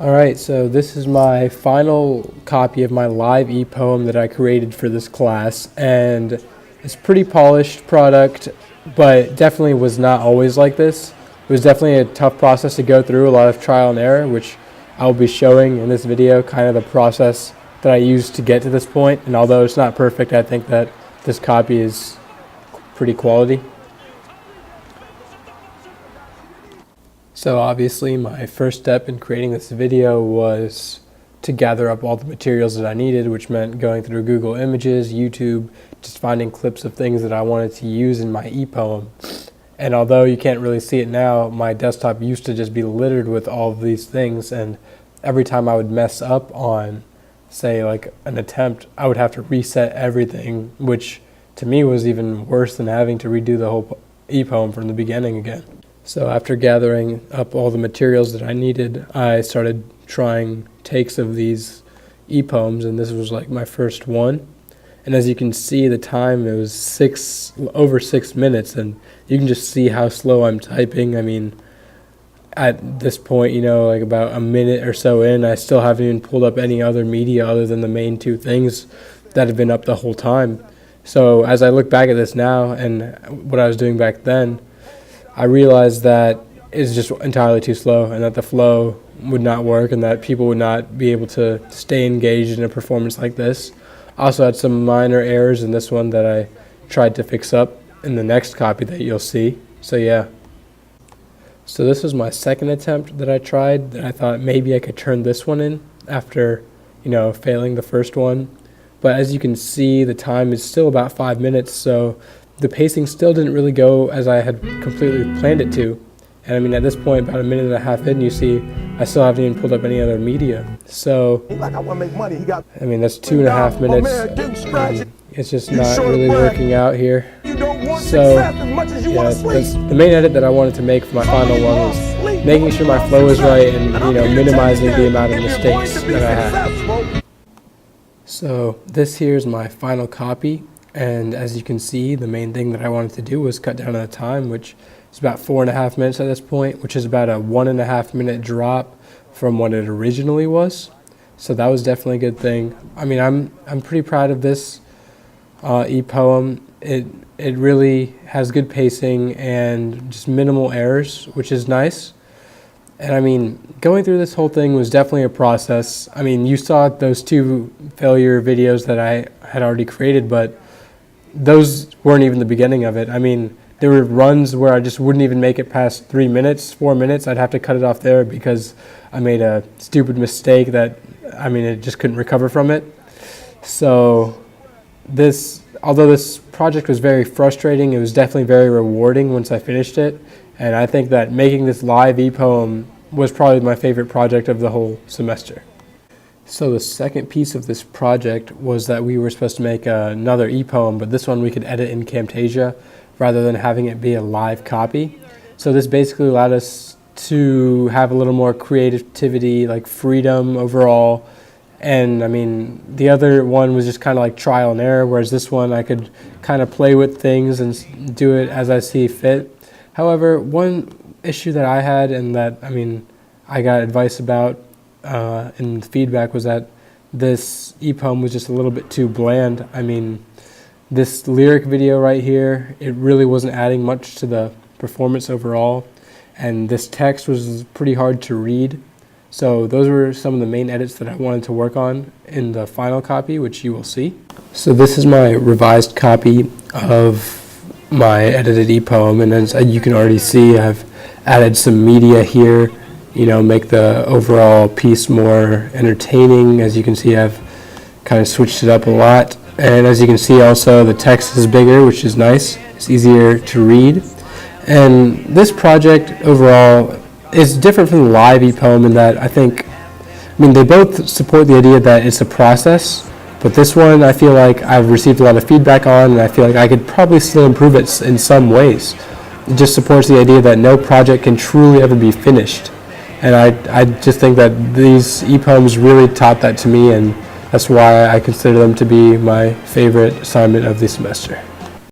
Alright, so this is my final copy of my live e-poem that I created for this class, and it's a pretty polished product, but definitely was not always like this. It was definitely a tough process to go through, a lot of trial and error, which I'll be showing in this video, kind of the process that I used to get to this point. And although it's not perfect, I think that this copy is pretty quality. So obviously my first step in creating this video was to gather up all the materials that I needed, which meant going through Google Images, YouTube, just finding clips of things that I wanted to use in my e-poem. And although you can't really see it now, my desktop used to just be littered with all of these things, and every time I would mess up on, say, like an attempt, I would have to reset everything, which to me was even worse than having to redo the whole e-poem from the beginning again. So after gathering up all the materials that I needed, I started trying takes of these e-poems, and this was like my first one. And as you can see, the time, it was over 6 minutes, and you can just see how slow I'm typing. I mean, at this point, like about a minute or so in, I still haven't even pulled up any other media other than the main two things that have been up the whole time. So as I look back at this now and what I was doing back then, I realized that it's just entirely too slow, and that the flow would not work, and that people would not be able to stay engaged in a performance like this. I also had some minor errors in this one that I tried to fix up in the next copy that you'll see. So yeah. So this was my second attempt that I tried, that I thought maybe I could turn this one in after, failing the first one. But as you can see, the time is still about 5 minutes, so the pacing still didn't really go as I had completely planned it to. And I mean, at this point, about a minute and a half in, you see, I still haven't even pulled up any other media. So, I mean, that's 2.5 minutes. It's just not really working out here. So, yeah, the main edit that I wanted to make for my final one was making sure my flow is right and, minimizing the amount of mistakes that I had. So, this here is my final copy. And as you can see, the main thing that I wanted to do was cut down on the time, which is about 4.5 minutes at this point, which is about a 1.5 minute drop from what it originally was. So that was definitely a good thing. I mean, I'm pretty proud of this e-poem. It really has good pacing and just minimal errors, which is nice. And I mean, going through this whole thing was definitely a process. I mean, you saw those 2 failure videos that I had already created, but those weren't even the beginning of it. I mean, there were runs where I just wouldn't even make it past 3 minutes, 4 minutes. I'd have to cut it off there because I made a stupid mistake that, it just couldn't recover from it. So although this project was very frustrating, it was definitely very rewarding once I finished it. And I think that making this live e-poem was probably my favorite project of the whole semester. So the second piece of this project was that we were supposed to make another e-poem, but this one we could edit in Camtasia rather than having it be a live copy. So this basically allowed us to have a little more creativity, like freedom overall. And I mean, the other one was just kind of like trial and error, whereas this one I could kind of play with things and do it as I see fit. However, one issue that I had, and that I got advice about and the feedback, was that this e-poem was just a little bit too bland. I mean, this lyric video right here, it really wasn't adding much to the performance overall, and this text was pretty hard to read. So those were some of the main edits that I wanted to work on in the final copy, which you will see. So this is my revised copy of my edited e-poem, and as you can already see, I've added some media here, make the overall piece more entertaining. As you can see, I've kind of switched it up a lot. And as you can see also, the text is bigger, which is nice. It's easier to read. And this project overall is different from the live e-poem in that they both support the idea that it's a process, but this one I feel like I've received a lot of feedback on, and I feel like I could probably still improve it in some ways. It just supports the idea that no project can truly ever be finished. And I just think that these e-poems really taught that to me, and that's why I consider them to be my favorite assignment of the semester.